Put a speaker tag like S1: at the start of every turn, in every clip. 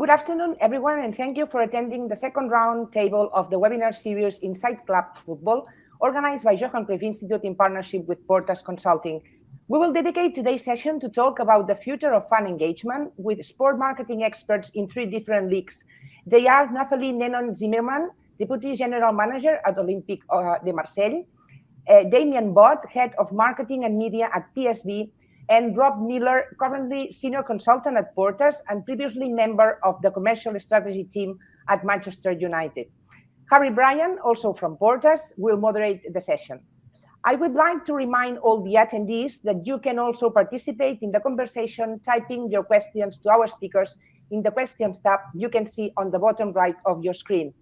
S1: Good afternoon, everyone, and thank you for attending the second round table of the webinar series Inside Club Football, organized by Johan Cruyff Institute in partnership with Portas Consulting. We will dedicate today's session to talk about the future of fan engagement with sport marketing experts in 3 different leagues. They are Nathalie Nénon-Zimmermann, Deputy General Manager at Olympique de Marseille, Damian Bott, Head of Marketing and Media at PSV, and Rob Miller, currently Senior Consultant at Portas and previously member of the Commercial Strategy team at Manchester United. Harry Bryan, also from Portas, will moderate the session. I would like to remind all the attendees that you can also participate in the conversation, typing your questions to our speakers in the questions tab you can see on the bottom right of your screen.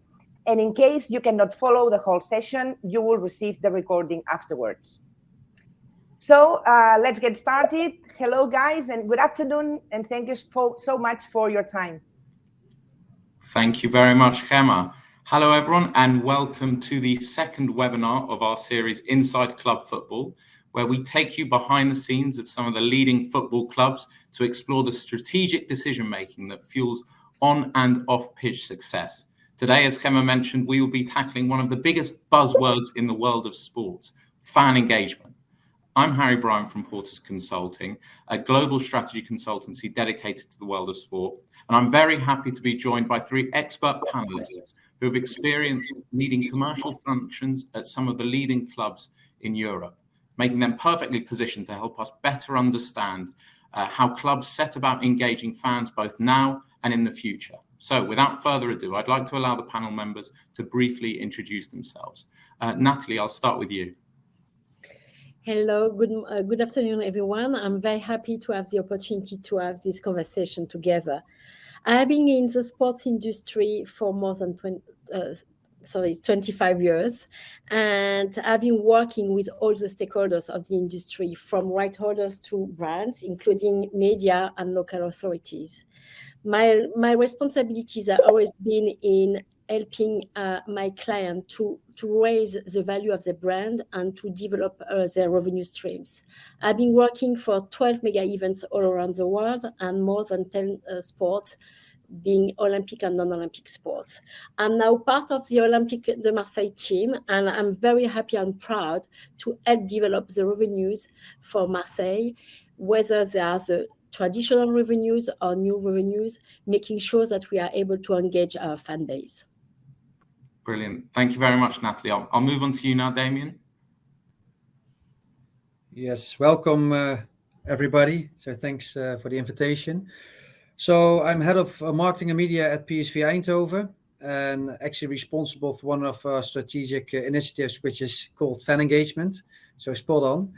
S1: And in case you cannot follow the whole session, you will receive the recording afterwards. So let's get started. Hello, guys, and good afternoon, and thank you so much for your time.
S2: Thank you very much, Gemma. Hello, everyone, and welcome to the second webinar of our series Inside Club Football, where we take you behind the scenes of some of the leading football clubs to explore the strategic decision-making that fuels on and off-pitch success. Today, as Gemma mentioned, we will be tackling one of the biggest buzzwords in the world of sports, fan engagement. I'm Harry Bryan from Portas Consulting, a global strategy consultancy dedicated to the world of sport. And I'm very happy to be joined by 3 expert panelists who have experience leading commercial functions at some of the leading clubs in Europe, making them perfectly positioned to help us better understand how clubs set about engaging fans both now and in the future. So without further ado, I'd like to allow the panel members to briefly introduce themselves. Nathalie, I'll start with you.
S3: Hello, good afternoon, everyone. I'm very happy to have the opportunity to have this conversation together. I have been in the sports industry for more than 25 years, and I've been working with all the stakeholders of the industry, from right holders to brands, including media and local authorities. My responsibilities have always been in helping my client to raise the value of the brand and to develop their revenue streams. I've been working for 12 mega events all around the world and more than 10 sports, being Olympic and non-Olympic sports. I'm now part of the Olympique de Marseille team, and I'm very happy and proud to help develop the revenues for Marseille, whether they are the traditional revenues or new revenues, making sure that we are able to engage our fan base.
S2: Brilliant. Thank you very much, Nathalie. I'll move on to you now, Damian.
S4: Yes, welcome everybody. So thanks for the invitation. So I'm head of marketing and media at PSV Eindhoven, and actually responsible for one of our strategic initiatives, which is called fan engagement. So spot on.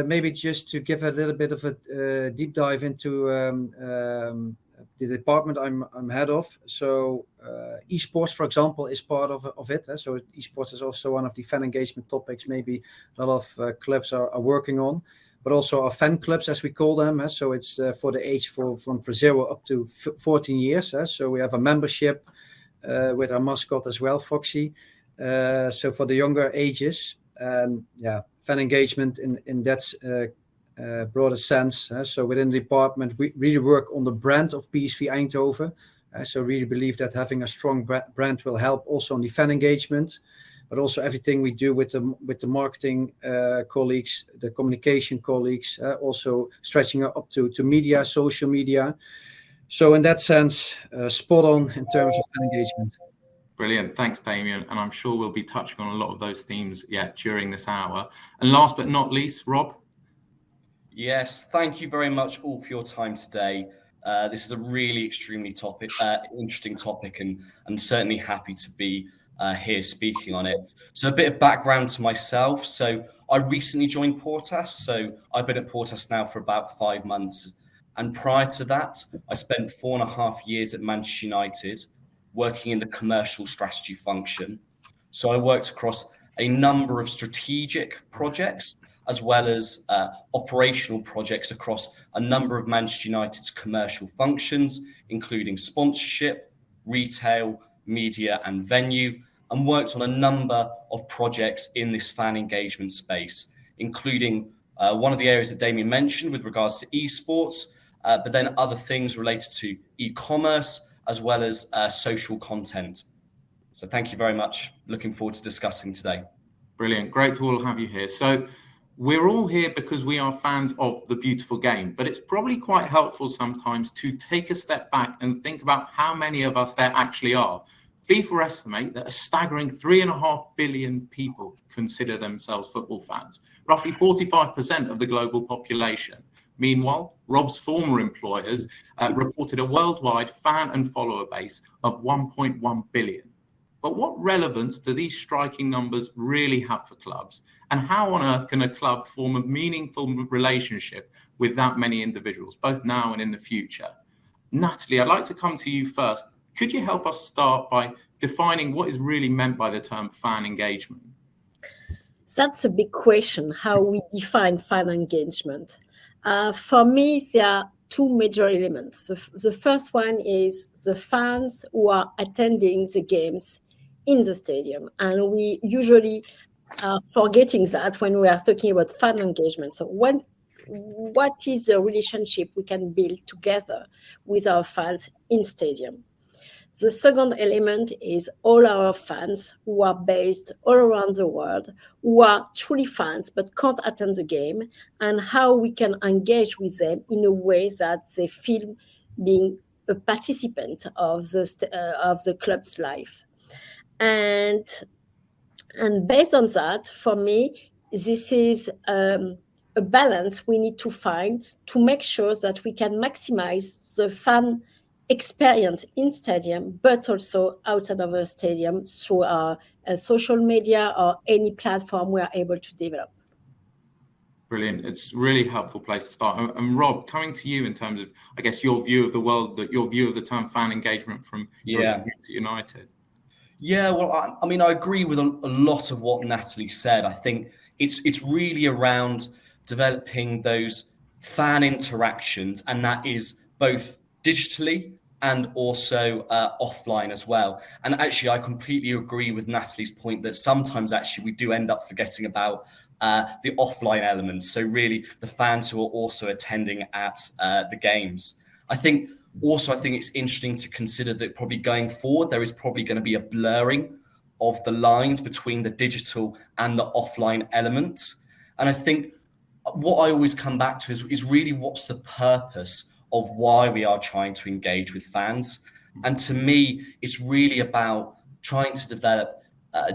S4: Maybe just to give a little bit of a deep dive into the department I'm head of. So esports, for example, is part of it. So esports is also one of the fan engagement topics maybe a lot of clubs are working on, but also our fan clubs, as we call them. So it's for the age from 0 up to 14 years. So we have a membership with our mascot as well, Foxy. So for the younger ages, and yeah, fan engagement in that broader sense. So within the department, we really work on the brand of PSV Eindhoven. So really believe that having a strong brand will help also on the fan engagement, but also everything we do with the marketing colleagues, the communication colleagues, also stretching up to media, social media. So in that sense, spot on in terms of fan engagement.
S2: Brilliant. Thanks, Damian. And I'm sure we'll be touching on a lot of those themes during this hour. And last but not least, Rob.
S5: Yes, thank you very much all for your time today. This is a really extremely interesting topic, and certainly happy to be here speaking on it. So a bit of background to myself. So I recently joined Portas. So I've been at Portas now for about 5 months. And prior to that, I spent 4.5 years at Manchester United working in the commercial strategy function. So I worked across a number of strategic projects as well as operational projects across a number of Manchester United's commercial functions, including sponsorship, retail, media and venue, and worked on a number of projects in this fan engagement space, including one of the areas that Damian mentioned with regards to esports, but then other things related to e-commerce as well as social content. So thank you very much. Looking forward to discussing today.
S2: Brilliant. Great to all have you here. So we're all here because we are fans of the beautiful game, but it's probably quite helpful sometimes to take a step back and think about how many of us there actually are. FIFA estimate that a staggering 3.5 billion people consider themselves football fans, roughly 45% of the global population. Meanwhile, Rob's former employers reported a worldwide fan and follower base of 1.1 billion. But what relevance do these striking numbers really have for clubs? And how on earth can a club form a meaningful relationship with that many individuals, both now and in the future? Nathalie, I'd like to come to you first. Could you help us start by defining what is really meant by the term fan engagement?
S3: That's a big question, how we define fan engagement. For me, there are two major elements. The first one is the fans who are attending the games in the stadium. And we usually are forgetting that when we are talking about fan engagement. So what is the relationship we can build together with our fans in stadium? The second element is all our fans who are based all around the world, who are truly fans but can't attend the game, and how we can engage with them in a way that they feel being a participant of the club's life. And based on that, for me, this is a balance we need to find to make sure that we can maximize the fan experience in stadium, but also outside of a stadium through our social media or any platform we are able to develop.
S2: Brilliant. It's a really helpful place to start. And Rob, coming to you in terms of, I guess, your view of the world, your view of the term fan engagement from your experience at United.
S5: Yeah, well, I mean, I agree with a lot of what Nathalie said. I think it's really around developing those fan interactions, and that is both digitally and also offline as well. And actually, I completely agree with Nathalie's point that sometimes actually we do end up forgetting about the offline elements. So really the fans who are also attending at the games. I think it's interesting to consider that probably going forward, there is probably going to be a blurring of the lines between the digital and the offline elements. And I think what I always come back to is really what's the purpose of why we are trying to engage with fans. And to me, it's really about trying to develop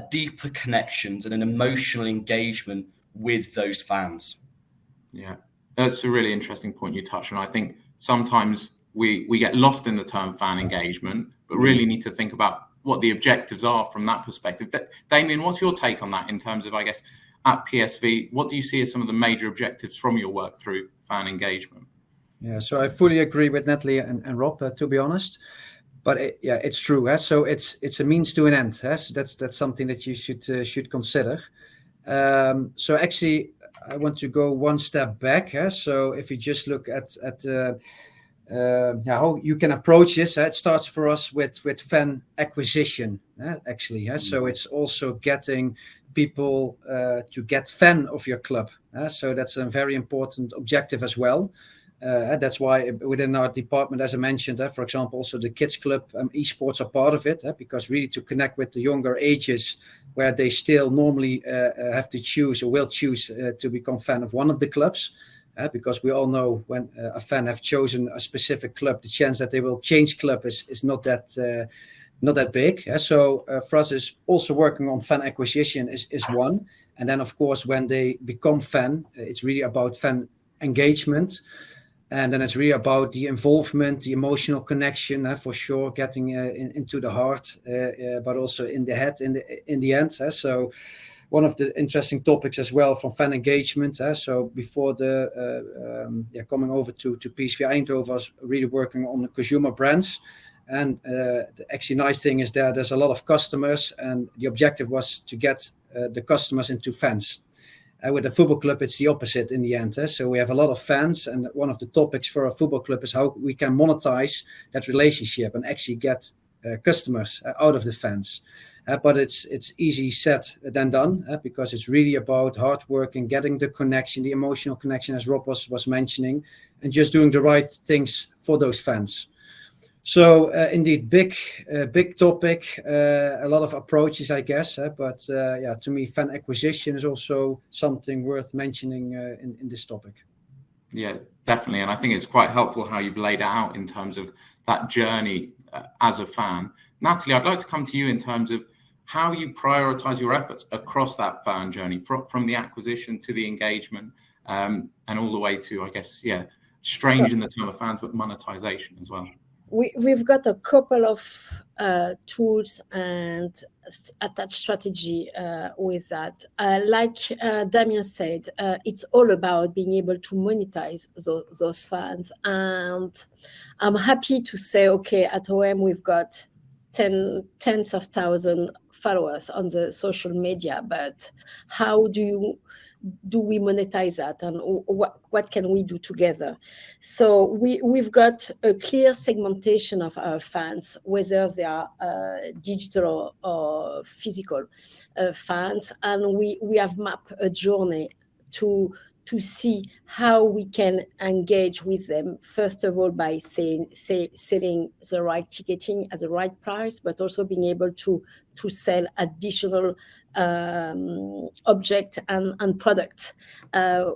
S5: deeper connections and an emotional engagement with those fans.
S2: Yeah, that's a really interesting point you touched on. I think sometimes we get lost in the term fan engagement, but really need to think about what the objectives are from that perspective. Damian, what's your take on that in terms of, I guess, at PSV, what do you see as some of the major objectives from your work through fan engagement?
S4: Yeah, so I fully agree with Nathalie and Rob, to be honest. But it's true. So it's a means to an end. So that's something that you should consider. So actually, I want to go one step back. So if you just look at how you can approach this, it starts for us with fan acquisition. Actually, so it's also getting people to get fan of your club. So that's a very important objective as well. That's why within our department, as I mentioned, for example, also the kids club, esports are part of it, because really to connect with the younger ages where they still normally have to choose or will choose to become fan of one of the clubs. Because we all know when a fan have chosen a specific club, the chance that they will change club is not that big. So for us, is also working on fan acquisition is one. And then, of course, when they become fan, it's really about fan engagement. And then it's really about the involvement, the emotional connection, for sure, getting into the heart, but also in the head in the end. So one of the interesting topics as well from fan engagement. So before coming over to PSV Eindhoven, I was really working on the consumer brands. And the actually nice thing is that there's a lot of customers, and the objective was to get the customers into fans. With a football club, it's the opposite in the end. So we have a lot of fans, and one of the topics for a football club is how we can monetize that relationship and actually get customers out of the fans. But it's easy said than done, because it's really about hard work and getting the connection, the emotional connection, as Rob was mentioning, and just doing the right things for those fans. So indeed, big topic, a lot of approaches, I guess. But to me, fan acquisition is also something worth mentioning in this topic.
S2: Yeah, definitely. And I think it's quite helpful how you've laid it out in terms of that journey as a fan. Nathalie, I'd like to come to you in terms of how you prioritize your efforts across that fan journey, from the acquisition to the engagement, and all the way to, I guess, strange in the term of fans, but monetization as well.
S3: We've got a couple of tools and attached strategy with that. Like Damian said, it's all about being able to monetize those fans. And I'm happy to say, okay, at OM, we've got tens of thousands followers on the social media, but how do we monetize that, and what can we do together? So we've got a clear segmentation of our fans, whether they are digital or physical fans, and we have mapped a journey to see how we can engage with them, first of all, by selling the right ticketing at the right price, but also being able to sell additional object and products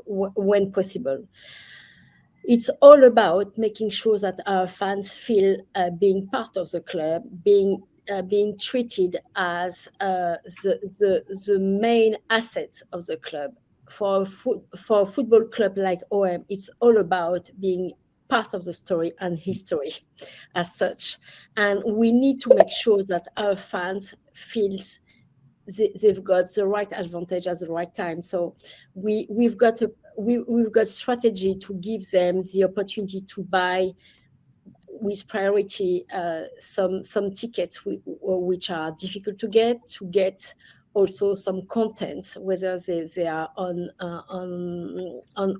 S3: when possible. It's all about making sure that our fans feel being part of the club, being treated as the main assets of the club. For a football club like OM, it's all about being part of the story and history as such. And we need to make sure that our fans feels they've got the right advantage at the right time. So we've got strategy to give them the opportunity to buy with priority some tickets which are difficult to get also some content, whether they are on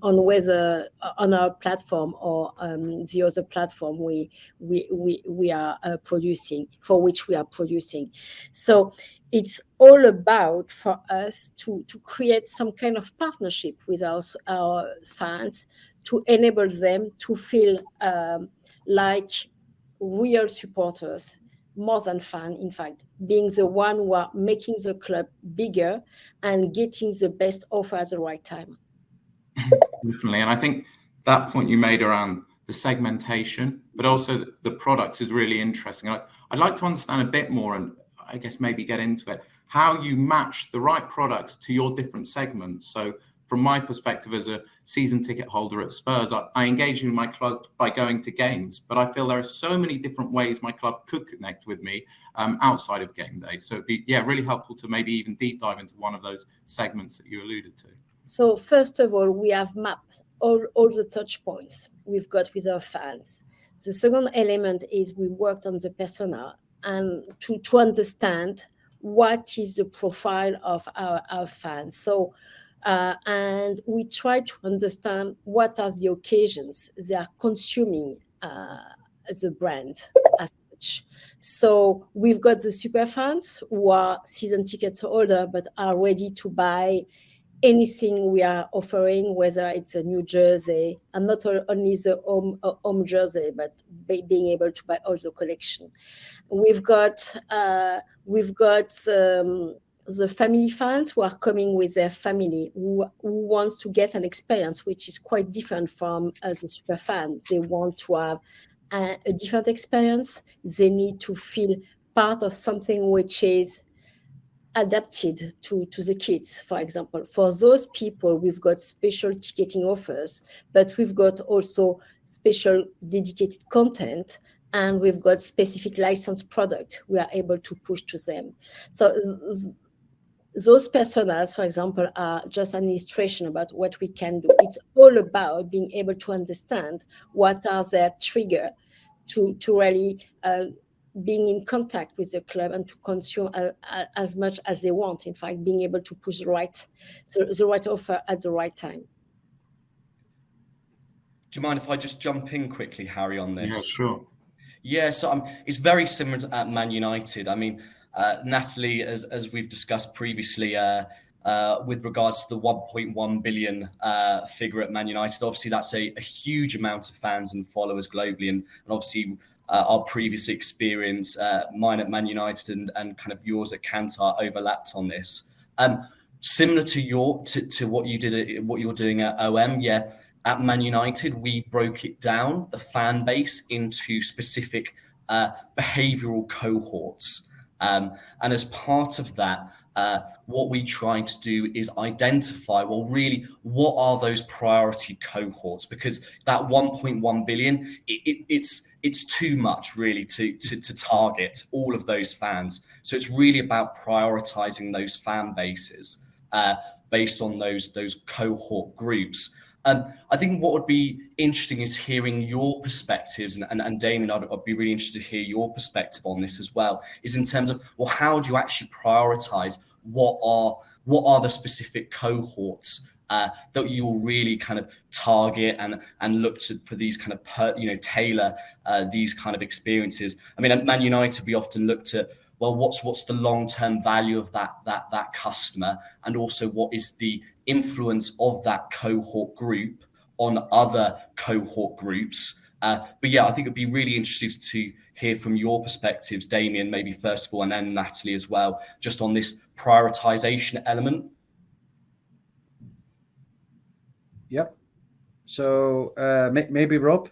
S3: whether on our platform or the other platform we are producing, for which we are producing. So it's all about for us to create some kind of partnership with our fans to enable them to feel like real supporters, more than fan, in fact, being the one who are making the club bigger and getting the best offer at the right time.
S2: Definitely. And I think that point you made around the segmentation, but also the products is really interesting. I'd like to understand a bit more, and I guess maybe get into it, how you match the right products to your different segments. So from my perspective as a season ticket holder at Spurs, I engage in my club by going to games, but I feel there are so many different ways my club could connect with me outside of game day. So it'd be really helpful to maybe even deep dive into one of those segments that you alluded to.
S3: So first of all, we have mapped all the touch points we've got with our fans. The second element is we worked on the persona and to understand what is the profile of our fans. So and we try to understand what are the occasions they are consuming the brand as such. So we've got the super fans who are season ticket holder but are ready to buy anything we are offering, whether it's a new jersey, and not only the home jersey, but being able to buy all the collection. We've got the family fans who are coming with their family, who wants to get an experience which is quite different from the super fan. They want to have a different experience. They need to feel part of something which is adapted to the kids, for example. For those people, we've got special ticketing offers, but we've got also special dedicated content, and we've got specific licensed product we are able to push to them. So those personas, for example, are just an illustration about what we can do. It's all about being able to understand what are their trigger to really being in contact with the club and to consume as much as they want. In fact, being able to push the right offer at the right time.
S5: Do you mind if I just jump in quickly, Harry, on this?
S2: Yeah, sure.
S5: Yeah, so it's very similar to at Man United. I mean, Nathalie, as we've discussed previously, with regards to the 1.1 billion figure at Man United. Obviously, that's a huge amount of fans and followers globally, and obviously our previous experience, mine at Man United and kind of yours at Kantar, overlapped on this. Similar to what you did, what you're doing at OM, yeah. At Man United, we broke it down, the fan base, into specific behavioural cohorts, and as part of that, what we try to do is identify, well, really, what are those priority cohorts? Because that 1.1 billion, it's too much really to target all of those fans. So it's really about prioritizing those fan bases based on those cohort groups. I think what would be interesting is hearing your perspectives, and Damian, I'd be really interested to hear your perspective on this as well, is in terms of, well, how do you actually prioritize what are the specific cohorts that you will really kind of target and look to for these kind of tailor these kind of experiences. I mean, at Man United, we often look to, well, what's the long-term value of that customer, and also what is the influence of that cohort group on other cohort groups. But yeah, I think it'd be really interesting to hear from your perspectives, Damian, maybe first of all, and then Nathalie as well, just on this prioritization element.
S4: Yep. So maybe Rob.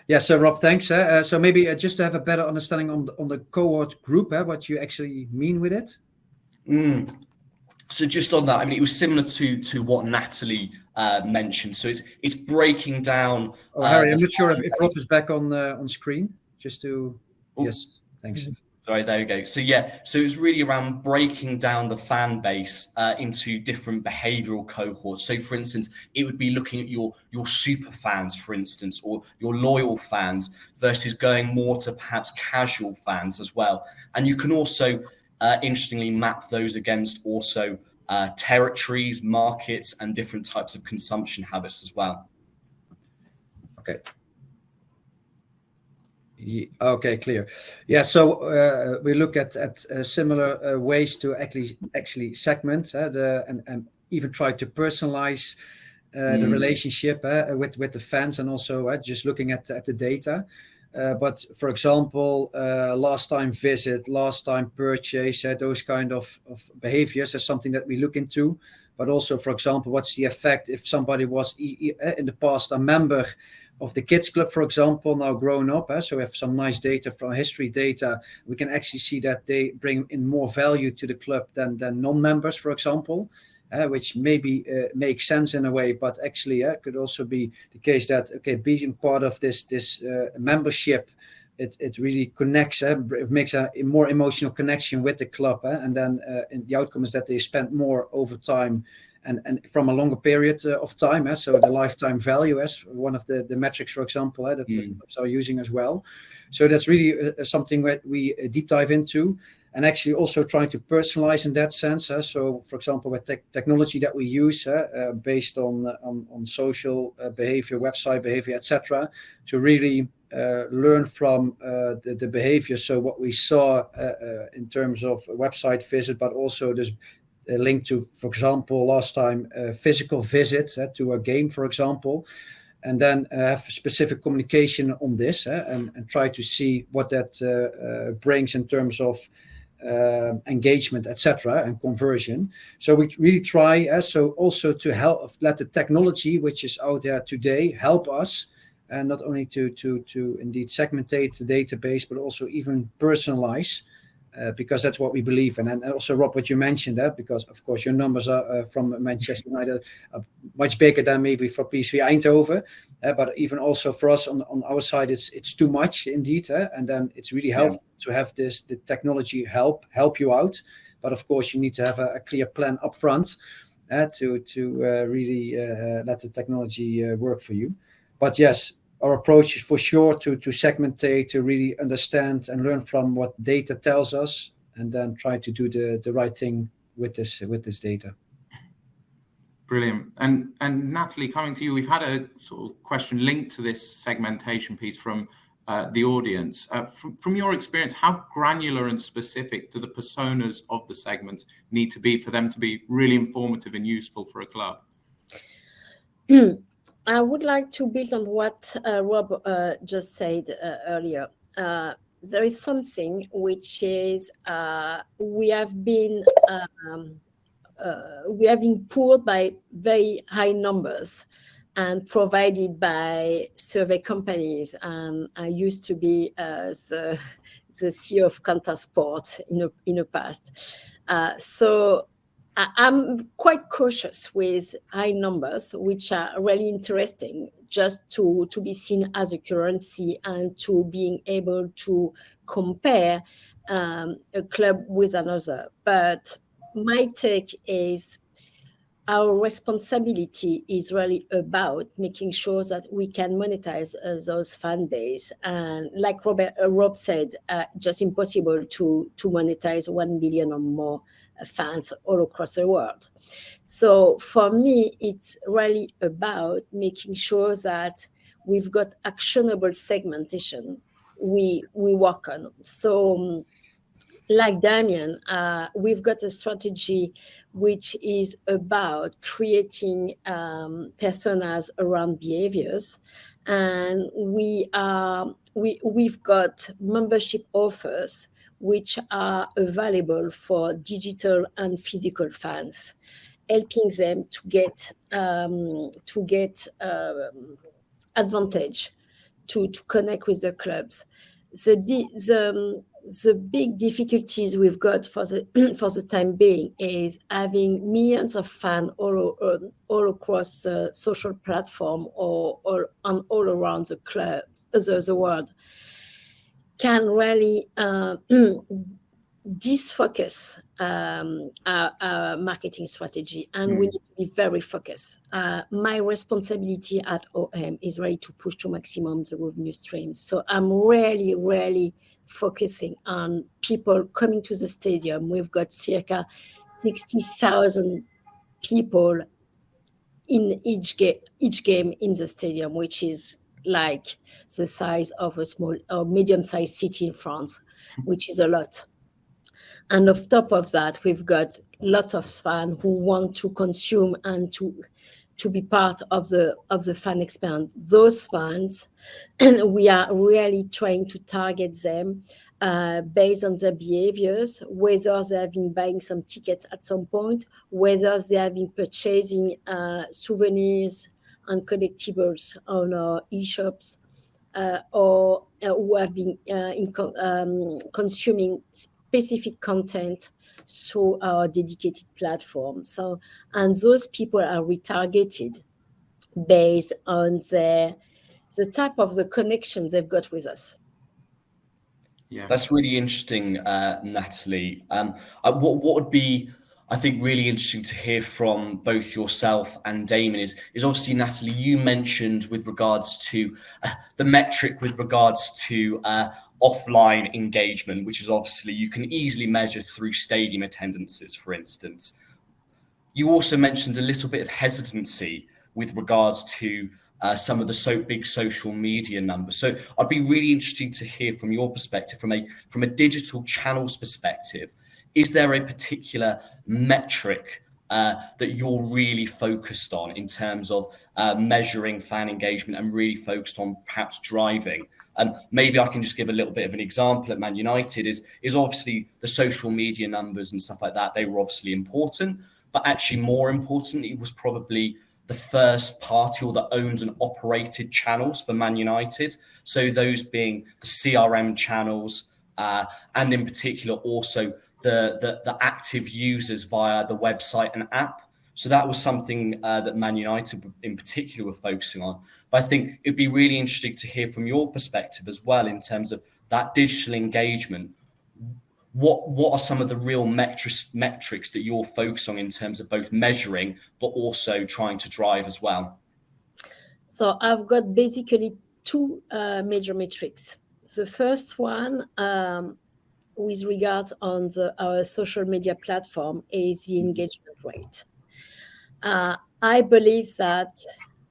S4: Yeah, so Rob, thanks. So maybe just to have a better understanding on the cohort group, what you actually mean with it.
S5: So just on that, I mean, it was similar to what Nathalie mentioned. So it's breaking down.
S4: Harry, I'm not sure if Rob is back on screen. Just to yes, thanks.
S5: Sorry, there we go. So yeah, so it's really around breaking down the fan base into different behavioural cohorts. So for instance, it would be looking at your super fans, for instance, or your loyal fans versus going more to perhaps casual fans as well. And you can also interestingly map those against also territories, markets, and different types of consumption habits as well.
S4: Okay. Okay, clear. Yeah, so we look at similar ways to actually segment and even try to personalize the relationship with the fans, and also just looking at the data. But for example, last time visit, last time purchase, those kind of behaviors is something that we look into. But also, for example, what's the effect if somebody was in the past a member of the kids club, for example, now grown up. So we have some nice data from history data. We can actually see that they bring in more value to the club than non-members, for example, which maybe makes sense in a way, but actually could also be the case that, okay, being part of this membership, it really connects, it makes a more emotional connection with the club, and then the outcome is that they spend more over time and from a longer period of time. So the lifetime value as one of the metrics, for example, that clubs are using as well. So that's really something that we deep dive into, and actually also trying to personalize in that sense. So, for example, with technology that we use based on social behavior, website behavior, etc., to really learn from the behavior. So what we saw in terms of website visit, but also this link to, for example, last time physical visits to a game, for example, and then have specific communication on this and try to see what that brings in terms of engagement, etc., and conversion. So we really try so also to help, let the technology which is out there today help us, and not only to indeed segmentate the database, but also even personalize, because that's what we believe in. And also, Rob, what you mentioned, because of course your numbers are from Manchester United are much bigger than maybe for PSV Eindhoven, but even also for us on our side, it's too much indeed, and then it's really helpful to have the technology help you out. But of course, you need to have a clear plan up front to really let the technology work for you. But yes, our approach is for sure to segmentate, to really understand and learn from what data tells us, and then try to do the right thing with this data.
S2: Brilliant. And Nathalie, coming to you, we've had a sort of question linked to this segmentation piece from the audience. From your experience, how granular and specific do the personas of the segments need to be for them to be really informative and useful for a club?
S3: I would like to build on what Rob just said earlier. There is something which is we have been pulled by very high numbers and provided by survey companies. I used to be the CEO of Kantar Sport in the past. So I'm quite cautious with high numbers, which are really interesting, just to be seen as a currency and to being able to compare a club with another. But my take is our responsibility is really about making sure that we can monetize those fan base. And like Rob said, just impossible to monetize 1 billion or more fans all across the world. So for me, it's really about making sure that we've got actionable segmentation we work on. So like Damian, we've got a strategy which is about creating personas around behaviors, and we've got membership offers which are available for digital and physical fans, helping them to get advantage to connect with the clubs. The big difficulties we've got for the time being is having millions of fans all across the social platform or all around the clubs, the world, can really disfocus our marketing strategy, and we need to be very focused. My responsibility at OM is really to push to maximum the revenue streams. So I'm really focusing on people coming to the stadium. We've got circa 60,000 people in each game in the stadium, which is like the size of a small or medium-sized city in France, which is a lot. And on top of that, we've got lots of fans who want to consume and to be part of the fan experience. Those fans, we are really trying to target them based on their behaviors, whether they have been buying some tickets at some point, whether they have been purchasing souvenirs and collectibles on our e-shops, or who have been consuming specific content through our dedicated platform. So, and those people are retargeted based on the type of the connections they've got with us.
S5: Yeah, that's really interesting, Nathalie. What would be, I think, really interesting to hear from both yourself and Damian is obviously, Nathalie, you mentioned with regards to the metric with regards to offline engagement, which is obviously you can easily measure through stadium attendances, for instance. You also mentioned a little bit of hesitancy with regards to some of the big social media numbers. So I'd be really interested to hear from your perspective, from a digital channels perspective, is there a particular metric that you're really focused on in terms of measuring fan engagement and really focused on perhaps driving? And maybe I can just give a little bit of an example at Man United is obviously the social media numbers and stuff like that. They were obviously important, but actually more importantly was probably the first party or the owned and operated channels for Man United. So those being the CRM channels, and in particular also the active users via the website and app. So that was something that Man United in particular were focusing on. But I think it'd be really interesting to hear from your perspective as well in terms of that digital engagement. What are some of the real metrics that you're focused on in terms of both measuring but also trying to drive as well?
S3: So I've got basically two major metrics. The first one, with regards on our social media platform, is the engagement rate. I believe that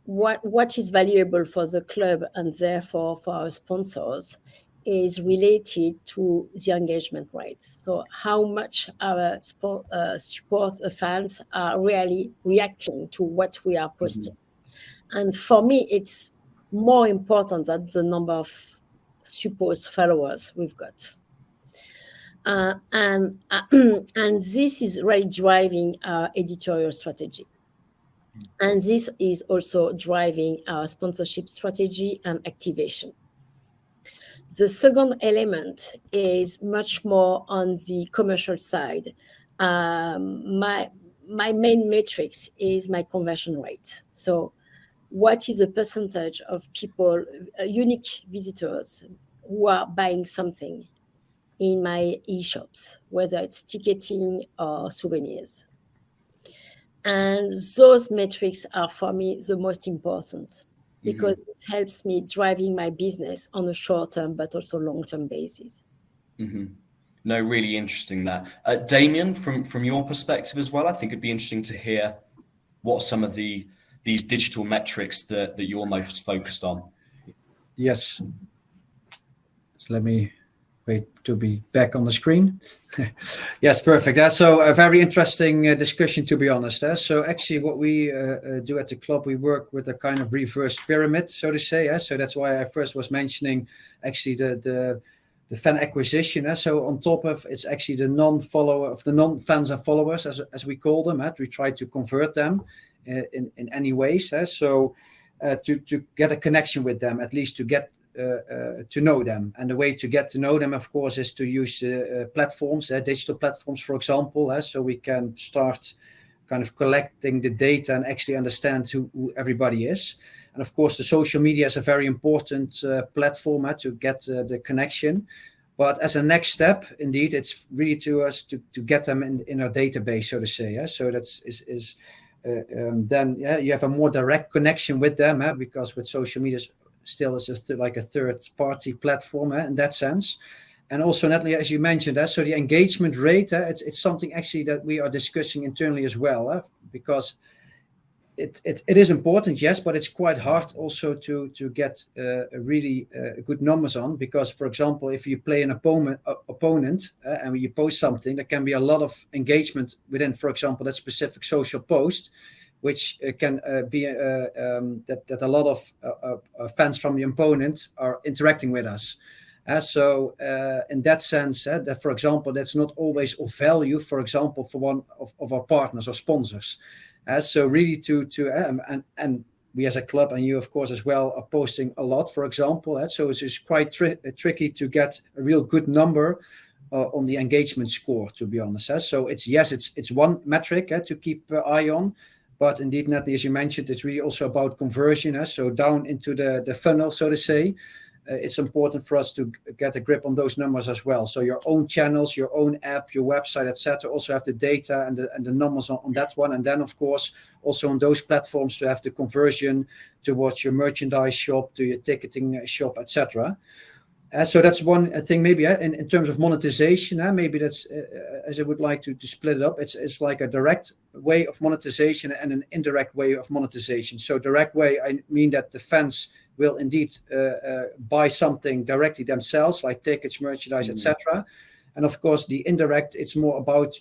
S3: what is valuable for the club and therefore for our sponsors is related to the engagement rates. So how much our support fans are really reacting to what we are posting. And for me, it's more important than the number of supposed followers we've got. And this is really driving our editorial strategy. And this is also driving our sponsorship strategy and activation. The second element is much more on the commercial side. My main matrix is my conversion rate. So what is the percentage of people, unique visitors, who are buying something in my e-shops, whether it's ticketing or souvenirs? And those metrics are, for me, the most important, because it helps me driving my business on a short-term but also long-term basis.
S5: No, really interesting that. Damian, from your perspective as well, I think it'd be interesting to hear what some of these digital metrics that you're most focused on.
S4: Yes. So let me wait to be back on the screen. Yes, perfect. So a very interesting discussion, to be honest. So actually what we do at the club, we work with a kind of reverse pyramid, so to say. So that's why I first was mentioning actually the fan acquisition. So on top of it's actually the non-fans and followers, as we call them. We try to convert them in any ways. So to get a connection with them, at least to get to know them. And the way to get to know them, of course, is to use platforms, digital platforms, for example, so we can start kind of collecting the data and actually understand who everybody is. And of course, the social media is a very important platform to get the connection. But as a next step, indeed, it's really to us to get them in our database, so to say. So that's then you have a more direct connection with them, because with social media still is like a third-party platform in that sense. And also, Nathalie, as you mentioned, so the engagement rate, it's something actually that we are discussing internally as well, because it is important, yes, but it's quite hard also to get really good numbers on, because, for example, if you play an opponent and you post something, there can be a lot of engagement within, for example, that specific social post, which can be that a lot of fans from the opponent are interacting with us. So in that sense, that, for example, that's not always of value, for example, for one of our partners or sponsors. So really and we as a club, and you, of course, as well, are posting a lot, for example. So it's just quite tricky to get a real good number on the engagement score, to be honest. So it's one metric to keep an eye on. But indeed, Nathalie, as you mentioned, it's really also about conversion. So down into the funnel, so to say, it's important for us to get a grip on those numbers as well. So your own channels, your own app, your website, etc., also have the data and the numbers on that one. And then, of course, also on those platforms to have the conversion towards your merchandise shop, to your ticketing shop, etc. So that's one thing, maybe in terms of monetization. Maybe that's as I would like to split it up. It's like a direct way of monetization and an indirect way of monetization. So direct way, I mean that the fans will indeed buy something directly themselves, like tickets, merchandise, etc. And of course, the indirect, it's more about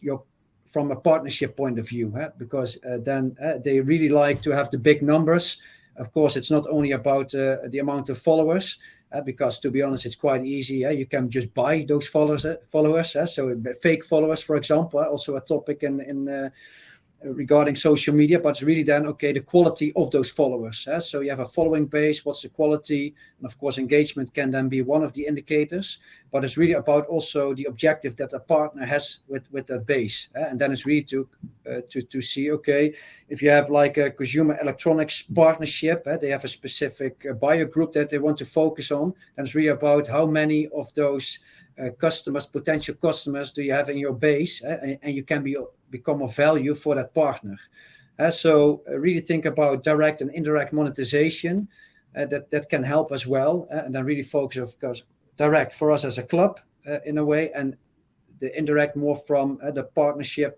S4: from a partnership point of view, because then they really like to have the big numbers. Of course, it's not only about the amount of followers, because to be honest, it's quite easy. You can just buy those followers. So fake followers, for example, also a topic in regarding social media, but it's really then, the quality of those followers. So you have a following base, what's the quality? And of course, engagement can then be one of the indicators, but it's really about also the objective that a partner has with that base. And then it's really to see, if you have like a consumer electronics partnership, they have a specific buyer group that they want to focus on. And it's really about how many of those potential customers do you have in your base, and you can become of value for that partner. So really think about direct and indirect monetization that can help as well, and then really focus, of course, direct for us as a club in a way, and the indirect more from the partnerships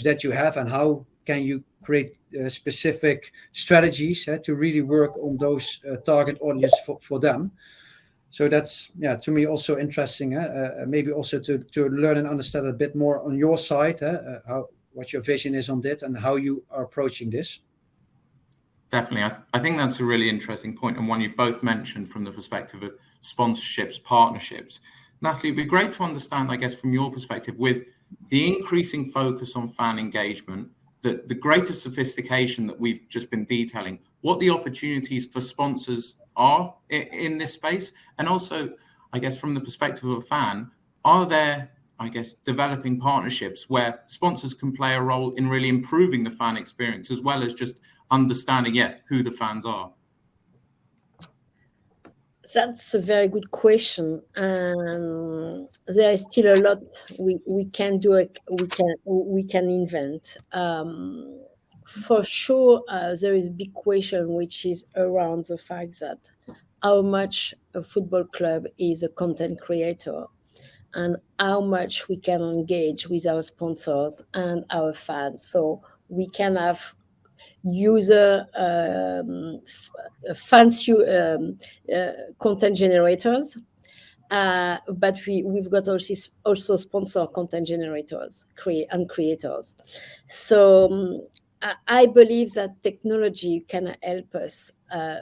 S4: that you have, and how can you create specific strategies to really work on those target audience for them? So that's, to me also interesting. Maybe also to learn and understand a bit more on your side, what your vision is on that and how you are approaching this.
S2: Definitely. I think that's a really interesting point, and one you've both mentioned from the perspective of sponsorships, partnerships. Nathalie, it'd be great to understand, I guess, from your perspective, with the increasing focus on fan engagement, the greater sophistication that we've just been detailing, what the opportunities for sponsors are in this space, and also, I guess, from the perspective of a fan, are there, I guess, developing partnerships where sponsors can play a role in really improving the fan experience, as well as just understanding, who the fans are?
S3: That's a very good question, and there is still a lot we can do. We can invent. For sure, there is a big question which is around the fact that how much a football club is a content creator, and how much we can engage with our sponsors and our fans. So we can have user fancy content generators, but we've got also sponsor content generators and creators. So I believe that technology can help us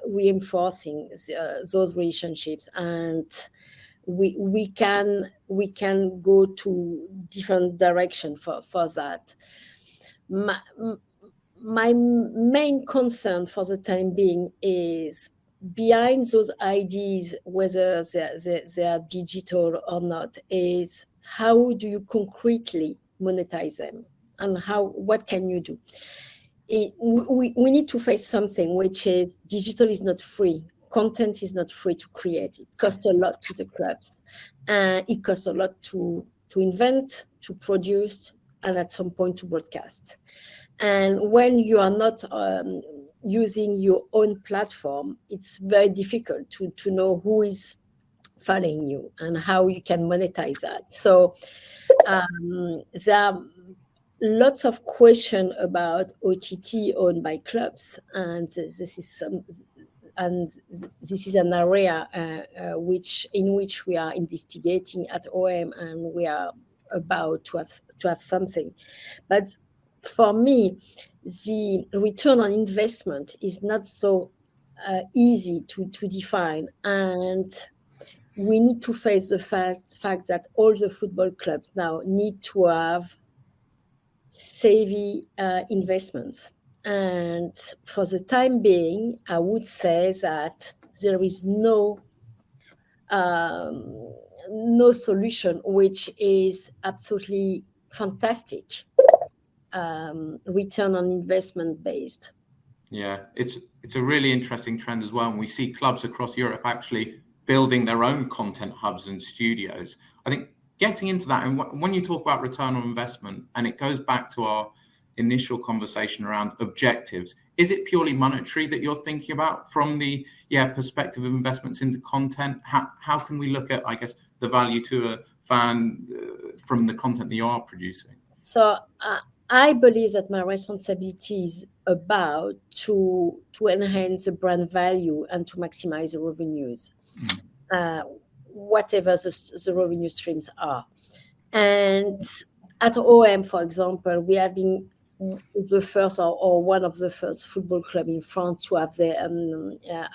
S3: reinforcing those relationships, and we can go to different direction for that. My main concern for the time being is behind those ideas, whether they are digital or not, is how do you concretely monetize them, and what can you do? We need to face something, which is digital is not free. Content is not free to create. It costs a lot to the clubs. It costs a lot to invent, to produce, and at some point to broadcast. And when you are not using your own platform, it's very difficult to know who is following you and how you can monetize that. So there are lots of questions about OTT owned by clubs, and this is an area in which we are investigating at OM, and we are about to have something. But for me, the return on investment is not so easy to define, and we need to face the fact that all the football clubs now need to have savvy investments. And for the time being, I would say that there is no solution which is absolutely fantastic, return on investment based.
S2: Yeah, it's a really interesting trend as well, and we see clubs across Europe actually building their own content hubs and studios. I think getting into that, and when you talk about return on investment, and it goes back to our initial conversation around objectives, is it purely monetary that you're thinking about from the perspective of investments into content? How can we look at, I guess, the value to a fan from the content that you are producing?
S3: So I believe that my responsibility is about to enhance the brand value and to maximize the revenues, whatever the revenue streams are. And at OM, for example, we have been the first or one of the first football club in France to have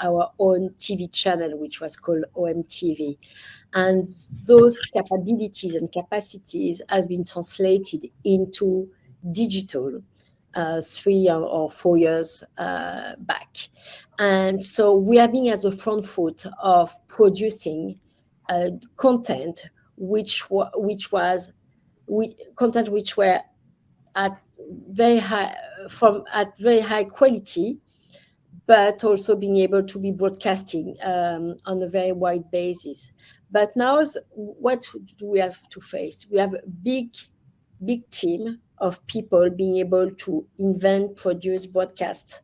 S3: our own TV channel, which was called OM TV. And those capabilities and capacities has been translated into digital 3 or 4 years back. And so we are being at the front foot of producing content which were at very high quality, but also being able to be broadcasting on a very wide basis. But now, what do we have to face? We have a big team of people being able to invent, produce, broadcast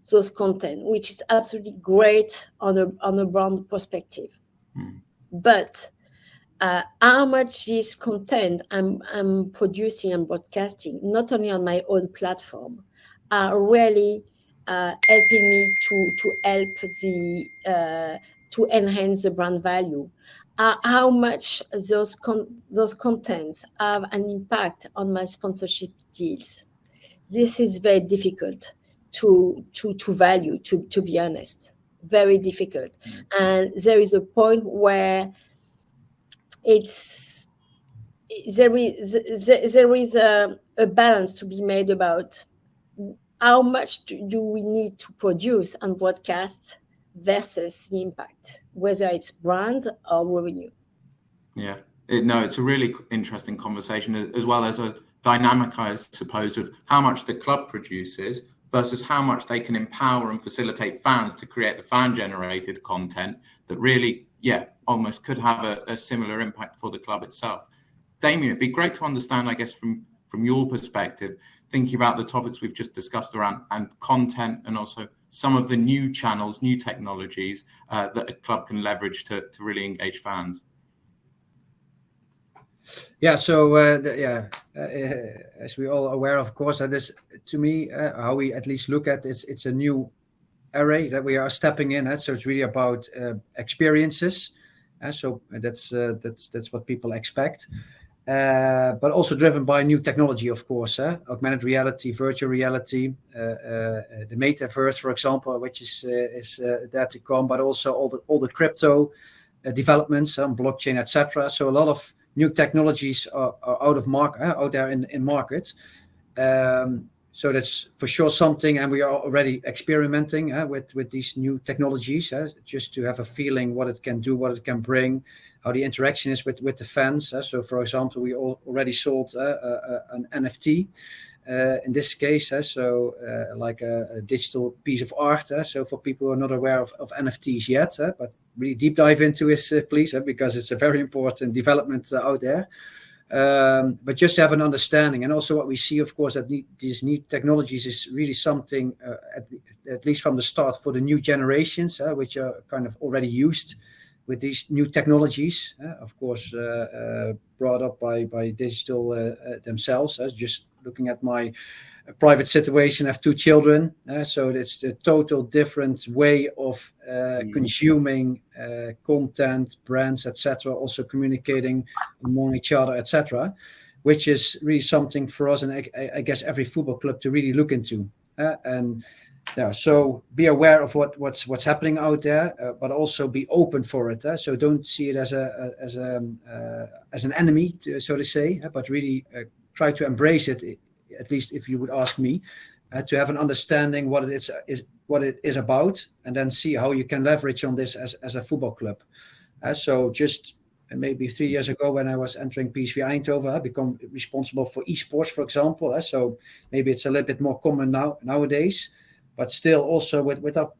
S3: those content, which is absolutely great on a brand perspective. But how much this content I'm producing and broadcasting, not only on my own platform, are really helping me to help to enhance the brand value. How much those contents have an impact on my sponsorship deals. This is very difficult to value, to be honest. Very difficult. And there is a point where there is a balance to be made about how much do we need to produce and broadcast versus the impact, whether it's brand or revenue.
S2: Yeah, it's a really interesting conversation, as well as a dynamic, I suppose, of how much the club produces versus how much they can empower and facilitate fans to create the fan-generated content that really, almost could have a similar impact for the club itself. Damian, it'd be great to understand, I guess, from your perspective, thinking about the topics we've just discussed around and content, and also some of the new channels, new technologies that a club can leverage to really engage fans.
S4: Yeah, so as we all aware, of course, that is, to me, how we at least look at this, it's a new array that we are stepping in. So it's really about experiences. So that's what people expect. But also driven by new technology, of course, augmented reality, virtual reality, the metaverse, for example, which is there to come, but also all the crypto developments, blockchain, etc. So a lot of new technologies are out there in market. So that's for sure something, and we are already experimenting with these new technologies, just to have a feeling what it can do, what it can bring, how the interaction is with the fans. So, for example, we already sold an NFT in this case, like a digital piece of art. So for people who are not aware of NFTs yet, but really deep dive into this, please, because it's a very important development out there. But just to have an understanding, and also what we see, of course, that these new technologies is really something, at least from the start, for the new generations, which are kind of already used with these new technologies, of course, brought up by digital themselves. Just looking at my private situation, I have 2 children, so it's a total different way of consuming content, brands, etc. Also communicating among each other, etc., which is really something for us, and I guess every football club to really look into. So be aware of what's happening out there, but also be open for it. So don't see it as an enemy, so to say, but really try to embrace it. At least if you would ask me, to have an understanding what it is about, and then see how you can leverage on this as a football club. So just maybe 3 years ago, when I was entering PSV Eindhoven, I become responsible for esports, for example. So maybe it's a little bit more common nowadays, but still also with our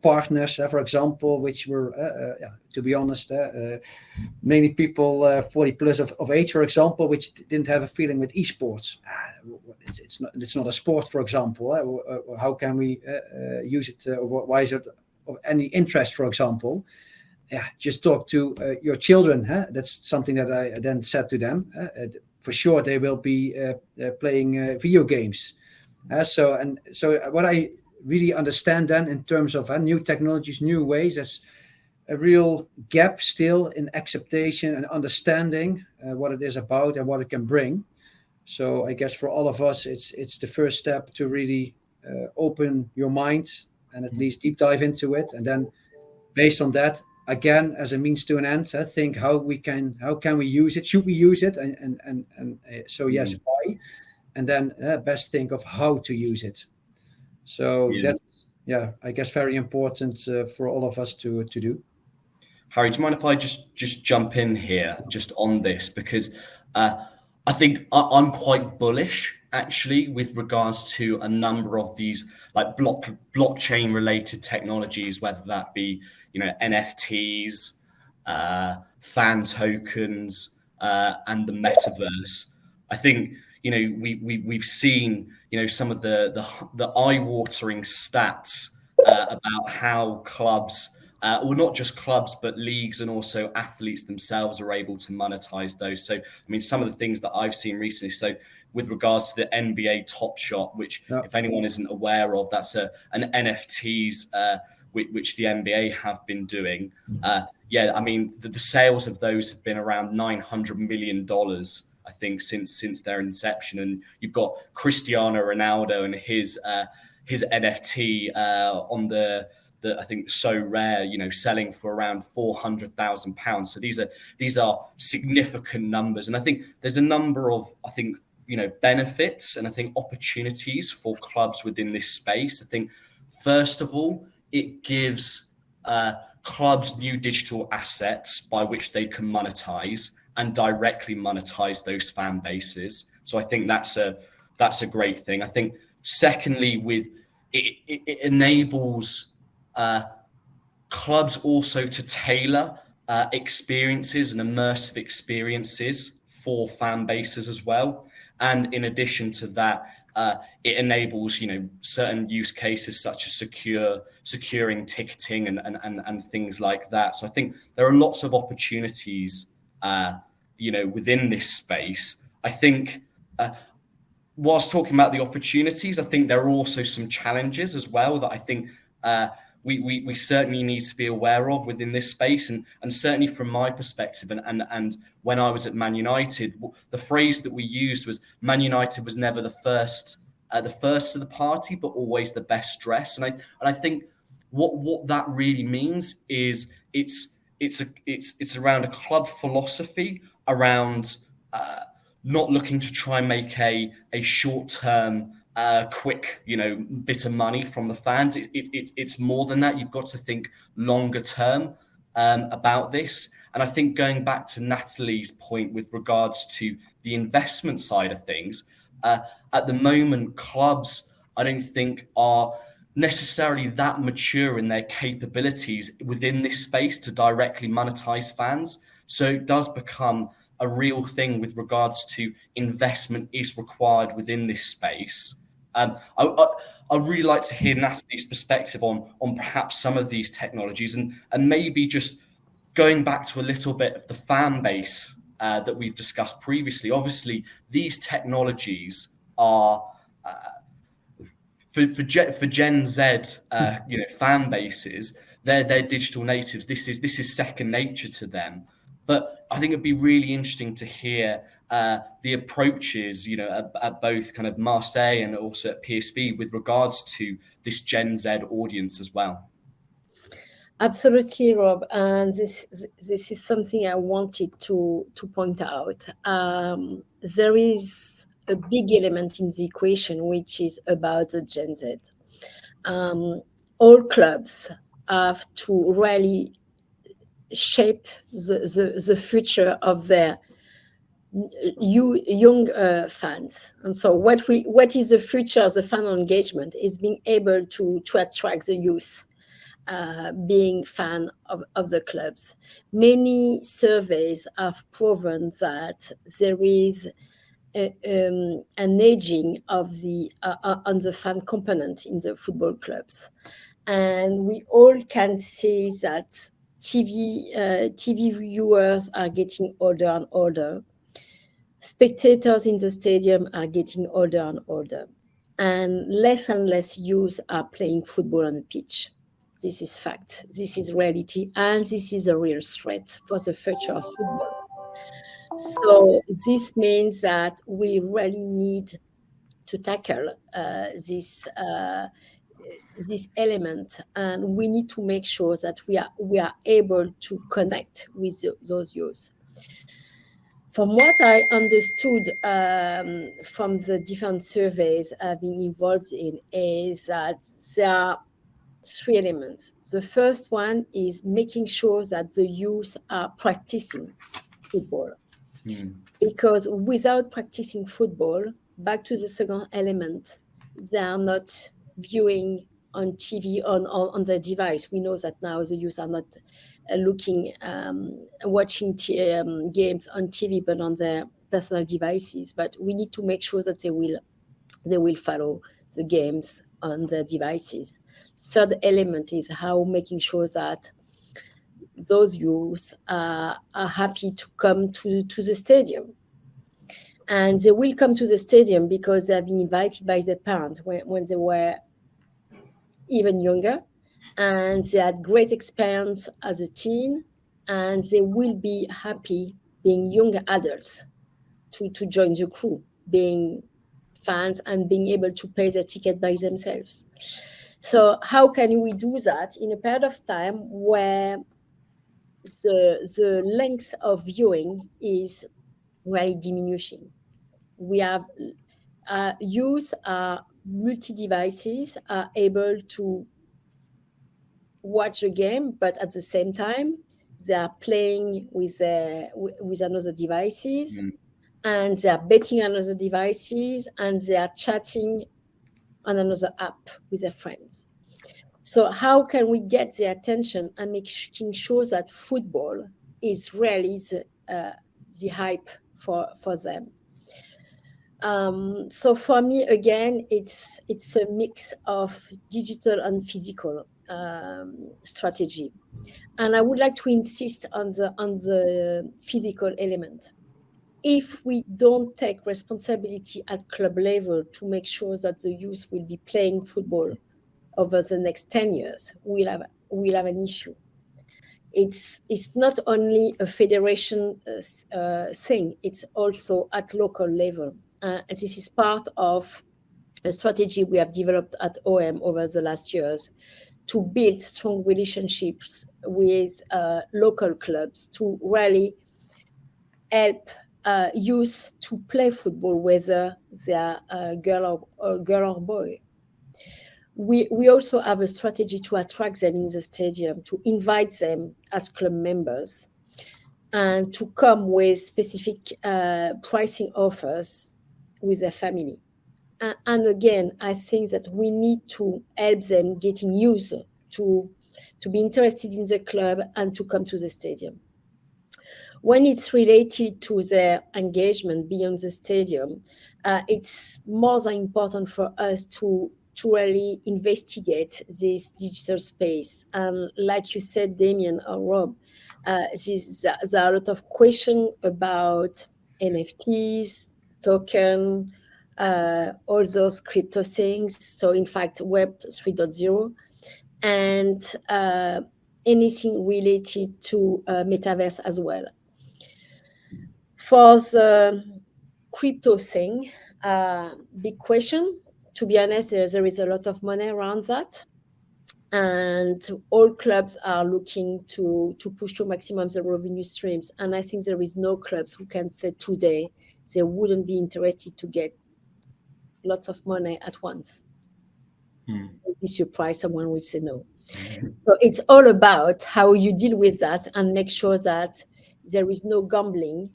S4: partners, for example, which were, to be honest, many people 40 plus of age, for example, which didn't have a feeling with esports. It's not a sport, for example. How can we use it? Why is it of any interest, for example? Just talk to your children. That's something that I then said to them. For sure, they will be playing video games. So what I really understand then in terms of new technologies, new ways, there's a real gap still in acceptation and understanding what it is about and what it can bring. So I guess for all of us, it's the first step to really open your mind and at least deep dive into it, and then based on that, again, as a means to an end, think how can we use it? Should we use it? And so yes, why? And then best think of how to use it. So that's, I guess, very important for all of us to do.
S5: Harry, do you mind if I just jump in here just on this? Because I think I'm quite bullish, actually, with regards to a number of these like blockchain related technologies, whether that be, NFTs, fan tokens, and the metaverse. I think, we've seen, some of the eye-watering stats about how clubs well, not just clubs, but leagues and also athletes themselves are able to monetize those. So, I mean, some of the things that I've seen recently. So, with regards to the NBA Top Shot, which if anyone isn't aware of, that's an NFTs which the NBA have been doing. I mean, the sales of those have been around $900 million, I think, since their inception. And you've got Cristiano Ronaldo and his NFT on the I think So Rare, selling for around £400,000. So these are significant numbers, and I think there's a number of benefits and I think opportunities for clubs within this space. I think first of all, it gives clubs new digital assets by which they can monetize and directly monetize those fan bases. So I think that's a great thing. I think secondly, with it enables clubs also to tailor experiences and immersive experiences for fan bases as well. And in addition to that, it enables, certain use cases such as securing ticketing and things like that. So I think there are lots of opportunities, within this space. I think whilst talking about the opportunities, I think there are also some challenges as well that I think we certainly need to be aware of within this space. And certainly from my perspective, and when I was at Man United, the phrase that we used was Man United was never the first of the party, but always the best dressed. And I think what that really means is it's around a club philosophy around not looking to try and make a short-term quick, bit of money from the fans. It's more than that. You've got to think longer term about this. And I think going back to Nathalie's point with regards to the investment side of things, at the moment, clubs, I don't think are necessarily that mature in their capabilities within this space to directly monetize fans. So it does become a real thing with regards to investment is required within this space. I'd really like to hear Nathalie's perspective on perhaps some of these technologies and maybe just going back to a little bit of the fan base that we've discussed previously. Obviously, these technologies are for Gen Z, fan bases. They're digital natives. This is second nature to them. But I think it'd be really interesting to hear the approaches, at both kind of Marseille and also at PSV with regards to this Gen Z audience as well.
S3: Absolutely, Rob. And this is something I wanted to point out. There is a big element in the equation, which is about the Gen Z. All clubs have to really shape the future of their young fans. And so what is the future of the fan engagement is being able to attract the youth, being fan of the clubs. Many surveys have proven that there is an aging of the on the fan component in the football clubs. And we all can see that TV viewers are getting older and older. Spectators in the stadium are getting older and older. And less youth are playing football on the pitch. This is fact. This is reality. And this is a real threat for the future of football. So this means that we really need to tackle this element, and we need to make sure that we are able to connect with those youth. From what I understood from the different surveys I've been involved in is that there are three elements. The first one is making sure that the youth are practicing football. Because without practicing football, back to the second element, they are not viewing on TV on their device. We know that now the youth are not watching games on TV, but on their personal devices. But we need to make sure that they will follow the games on their devices. Third element is how making sure that those youths are happy to come to the stadium. And they will come to the stadium because they have been invited by their parents when they were even younger. And they had great experience as a teen. And they will be happy being young adults to join the crew, being fans and being able to pay their ticket by themselves. So how can we do that in a period of time where the length of viewing is really diminishing? We have youth are multi-devices, are able to watch a game, but at the same time, they are playing with another devices, and they are betting on other devices, and they are chatting on another app with their friends. So how can we get their attention and making sure that football is really the hype for them? So for me, again, it's a mix of digital and physical strategy, and I would like to insist on the physical element. If we don't take responsibility at club level to make sure that the youth will be playing football over the next 10 years, we'll have an issue. It's not only a federation thing; it's also at local level. And this is part of a strategy we have developed at OM over the last years to build strong relationships with local clubs to really help youth to play football, whether they are a girl or boy. We also have a strategy to attract them in the stadium, to invite them as club members, and to come with specific pricing offers with their family. And again, I think that we need to help them getting used to be interested in the club and to come to the stadium. When it's related to their engagement beyond the stadium, it's more than important for us to really investigate this digital space. And like you said, Damian or Rob, there are a lot of questions about NFTs, token, all those crypto things. So in fact, Web 3.0 and anything related to metaverse as well. For the crypto thing, big question. To be honest, there is a lot of money around that. And all clubs are looking to push to maximum the revenue streams. And I think there is no clubs who can say today they wouldn't be interested to get lots of money at once. You'd be surprised someone would say no. So it's all about how you deal with that and make sure that there is no gambling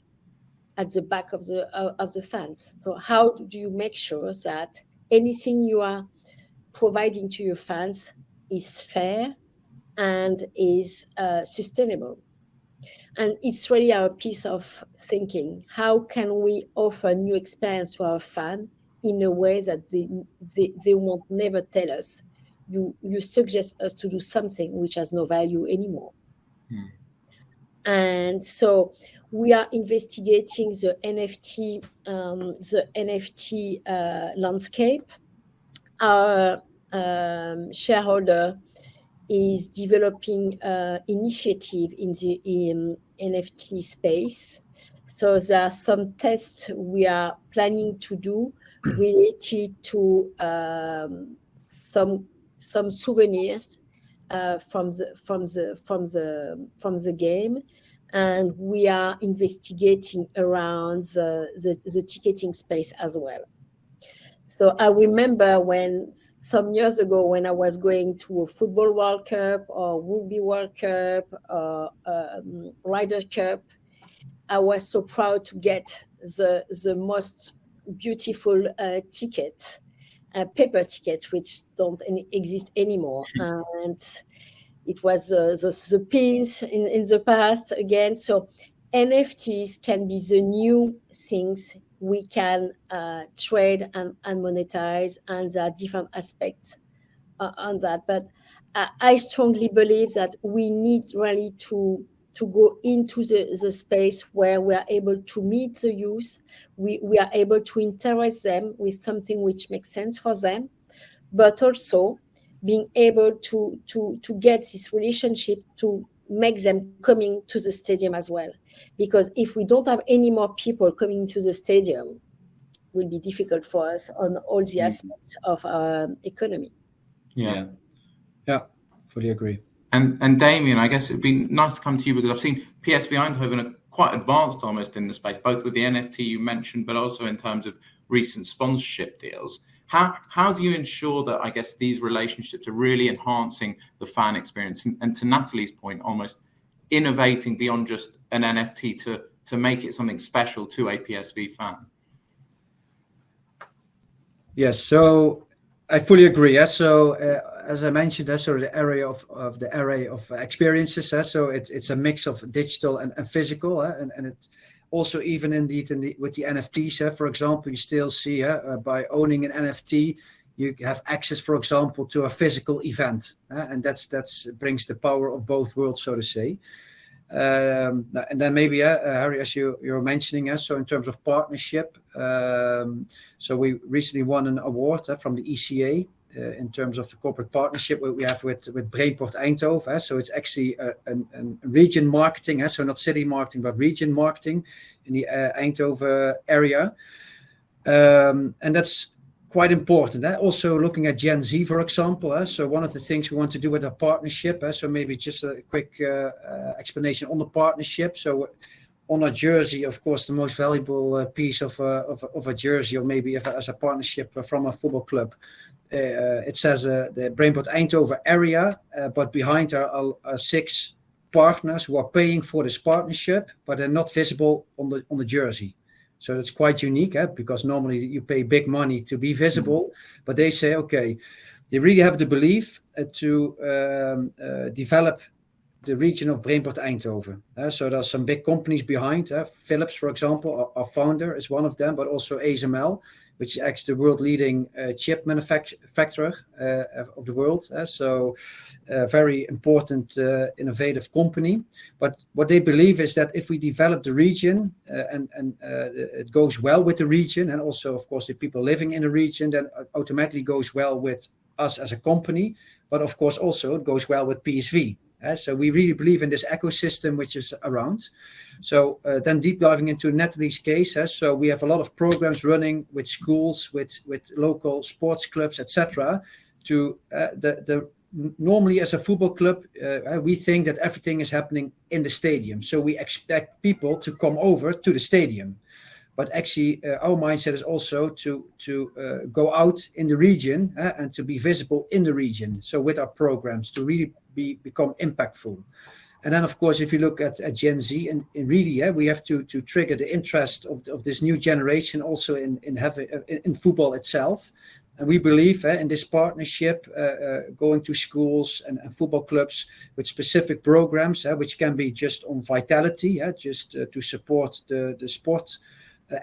S3: at the back of the fans. So how do you make sure that anything you are providing to your fans is fair and is sustainable? And it's really our piece of thinking. How can we offer new experience to our fan in a way that they won't never tell us, you suggest us to do something which has no value anymore. And so we are investigating the NFT landscape. Our shareholder is developing initiative in the NFT space. So there are some tests we are planning to do related to some souvenirs from the game, and we are investigating around the ticketing space as well. So I remember when some years ago when I was going to a football World Cup or Rugby World Cup or Ryder Cup, I was so proud to get the most beautiful ticket, paper ticket, which don't exist anymore. And it was the pins in the past again. So NFTs can be the new things we can trade and monetize, and there are different aspects on that. But I strongly believe that we need really to go into the space where we are able to meet the youth, we are able to interest them with something which makes sense for them, but also being able to get this relationship to make them coming to the stadium as well. Because if we don't have any more people coming to the stadium, it will be difficult for us on all the aspects of our economy.
S2: Yeah,
S4: fully agree.
S2: And Damian, I guess it'd be nice to come to you because I've seen PSV Eindhoven are quite advanced almost in the space, both with the NFT you mentioned, but also in terms of recent sponsorship deals. How do you ensure that, I guess, these relationships are really enhancing the fan experience? And to Nathalie's point, almost innovating beyond just an NFT to make it something special to a PSV fan?
S4: Yes, so I fully agree. So as I mentioned, so the array of experiences. So it's a mix of digital and physical, and it also even indeed with the NFTs. For example, you still see by owning an NFT, you have access, for example, to a physical event, and that's brings the power of both worlds, so to say. And then maybe Harry, as you're mentioning, so in terms of partnership, so we recently won an award from the ECA in terms of the corporate partnership we have with Brainport Eindhoven. So it's actually a region marketing, so not city marketing, but region marketing in the Eindhoven area, and that's quite important. Also looking at Gen Z, for example. So one of the things we want to do with our partnership, so maybe just a quick explanation on the partnership. So on a jersey, of course, the most valuable piece of a jersey, or maybe as a partnership from a football club, it says the Brainport Eindhoven area, but behind are 6 partners who are paying for this partnership, but they're not visible on the jersey. So it's quite unique, because normally you pay big money to be visible, but they say, okay, they really have the belief to develop the region of Brainport Eindhoven. So there's some big companies behind. Philips, for example, our founder is one of them, but also ASML, which is actually the world leading chip manufacturer of the world. So very important, innovative company. But what they believe is that if we develop the region and it goes well with the region, and also, of course, the people living in the region, then it automatically goes well with us as a company. But of course, also it goes well with PSV. So we really believe in this ecosystem which is around. So then deep diving into Nathalie's case, so we have a lot of programs running with schools, with local sports clubs, etc. To normally as a football club, we think that everything is happening in the stadium. So we expect people to come over to the stadium. But actually, our mindset is also to go out in the region and to be visible in the region. So with our programs to really become impactful. And then, of course, if you look at Gen Z, and really, we have to trigger the interest of this new generation also in football itself. And we believe in this partnership, going to schools and football clubs with specific programs, which can be just on vitality, just to support the sport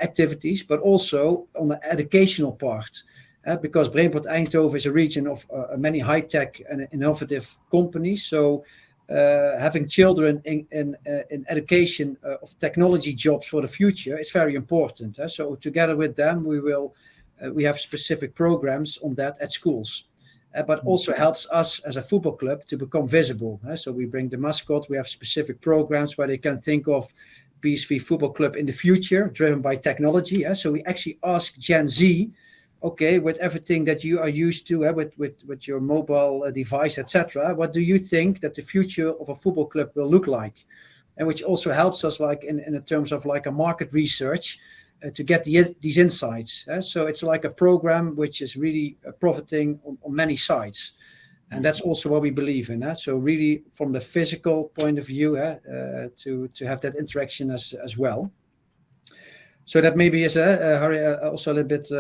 S4: activities, but also on the educational part. Because Brainport Eindhoven is a region of many high-tech and innovative companies. So having children in education of technology jobs for the future is very important. So together with them, we have specific programs on that at schools. But also helps us as a football club to become visible. So we bring the mascot, we have specific programs where they can think of PSV Football Club in the future, driven by technology. So we actually ask Gen Z, okay, with everything that you are used to, with your mobile device, etc., what do you think that the future of a football club will look like? And which also helps us, like in terms of like a market research, to get these insights. So it's like a program which is really profiting on many sides. And that's also what we believe in. So really, from the physical point of view, to have that interaction as well. So that maybe is Harry, also a little bit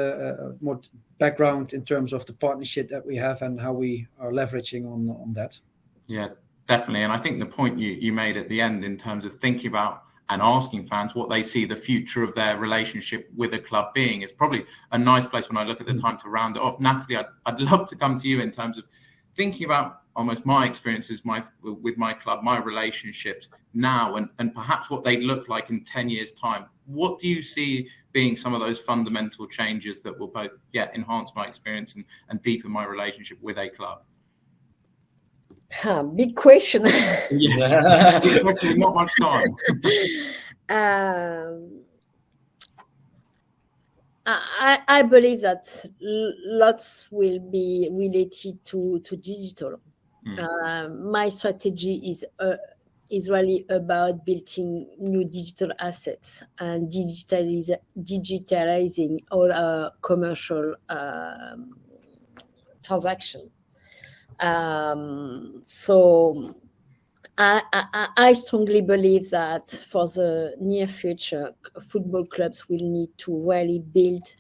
S4: more background in terms of the partnership that we have and how we are leveraging on that.
S2: Yeah, definitely. And I think the point you made at the end in terms of thinking about and asking fans what they see the future of their relationship with a club being is probably a nice place when I look at the time to round it off. Nathalie, I'd love to come to you in terms of thinking about almost my experiences with my club, my relationships now, and perhaps what they look like in 10 years' time. What do you see being some of those fundamental changes that will both enhance my experience and deepen my relationship with a club?
S3: Big question.
S2: Yeah, big question with not much time.
S3: I believe that lots will be related to digital. My strategy is really about building new digital assets and digitalizing all our commercial transaction. So I strongly believe that for the near future, football clubs will need to really build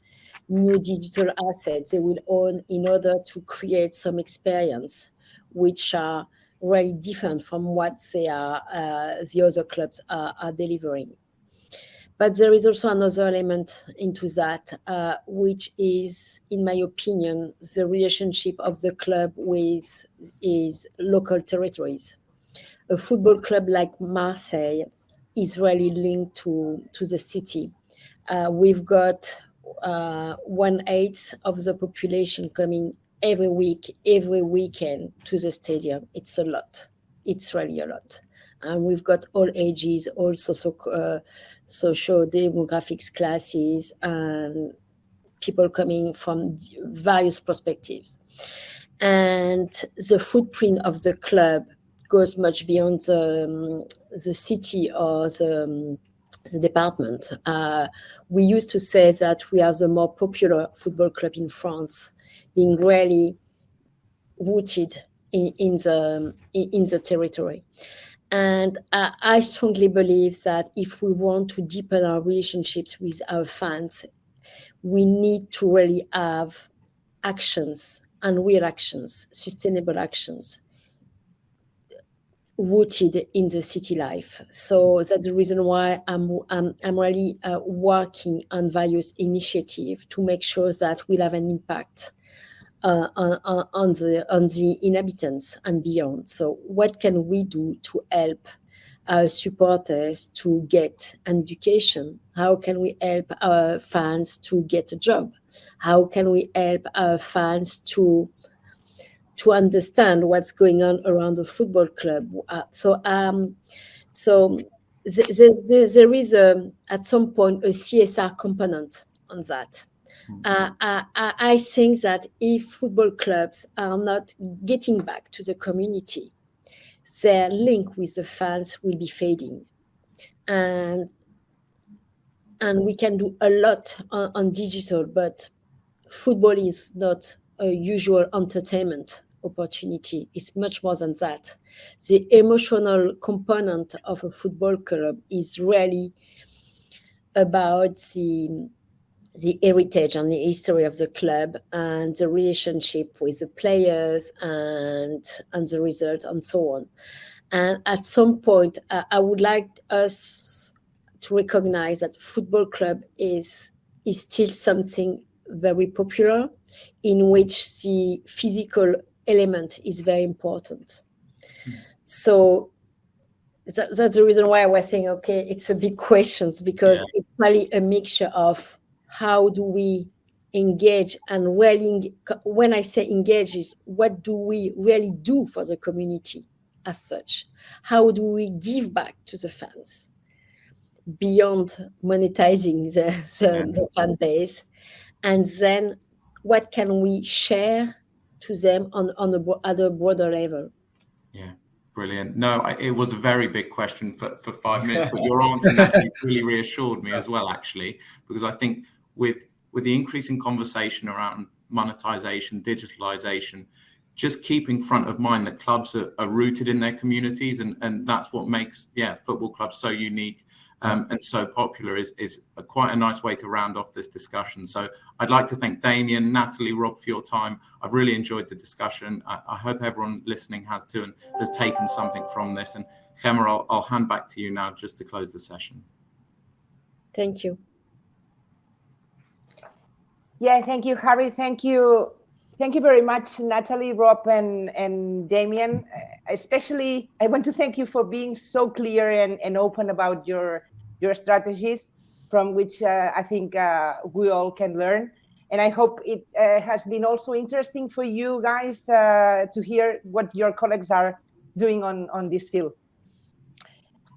S3: new digital assets they will own in order to create some experience which are really different from what the other clubs are delivering. But there is also another element into that, which is, in my opinion, the relationship of the club with its local territories. A football club like Marseille is really linked to the city. We've got 1/8 of the population coming every week, every weekend to the stadium. It's a lot. It's really a lot. And we've got all ages, all social demographics classes, and people coming from various perspectives. And the footprint of the club goes much beyond the city or the department. We used to say that we are the more popular football club in France, being really rooted in the territory. And I strongly believe that if we want to deepen our relationships with our fans, we need to really have actions and real actions, sustainable actions, rooted in the city life. So that's the reason why I'm really working on various initiatives to make sure that we'll have an impact on the inhabitants and beyond. So what can we do to help our supporters to get an education? How can we help our fans to get a job? How can we help our fans to understand what's going on around the football club? So there is at some point a CSR component on that. I think that if football clubs are not getting back to the community, their link with the fans will be fading. And we can do a lot on digital, but football is not a usual entertainment opportunity. It's much more than that. The emotional component of a football club is really about the heritage and the history of the club and the relationship with the players and the result and so on. And at some point, I would like us to recognize that football club is still something very popular, in which the physical element is very important. So that's the reason why I was saying, okay, it's a big question, because it's really a mixture of how do we engage and really, when I say engage, is what do we really do for the community as such? How do we give back to the fans beyond monetizing the fan base? And then what can we share to them at a broader level?
S2: Yeah, brilliant. No, it was a very big question for 5 minutes, but your answer, Nathalie, really reassured me as well, actually, because I think with the increasing conversation around monetization, digitalization, just keeping front of mind that clubs are rooted in their communities, and that's what makes football clubs so unique and so popular is quite a nice way to round off this discussion. So I'd like to thank Damian, Nathalie, Rob for your time. I've really enjoyed the discussion. I hope everyone listening has too and has taken something from this. And Gemma, I'll hand back to you now just to close the session.
S3: Thank you.
S1: Yeah, thank you, Harry. Thank you, Thank you very much, Nathalie, Rob, and Damian. Especially, I want to thank you for being so clear and open about your strategies, from which I think we all can learn. And I hope it has been also interesting for you guys to hear what your colleagues are doing on this field.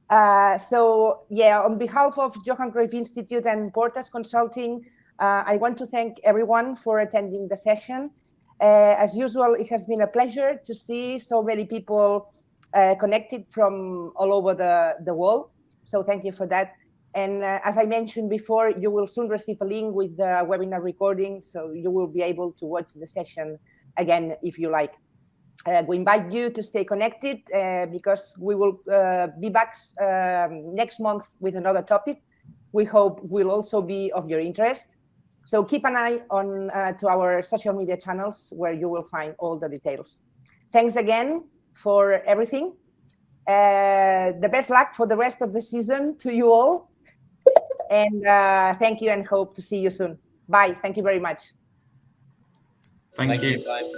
S1: So, yeah, on behalf of Johan Cruyff Institute and Portas Consulting, I want to thank everyone for attending the session. As usual, it has been a pleasure to see so many people connected from all over the world. So thank you for that. And as I mentioned before, you will soon receive a link with the webinar recording, so you will be able to watch the session again if you like. We invite you to stay connected because we will be back next month with another topic. We hope will also be of your interest. So keep an eye on to our social media channels where you will find all the details. Thanks again for everything. The best luck for the rest of the season to you all. And thank you and hope to see you soon. Bye. Thank you very much.
S2: Thank you.
S5: Bye.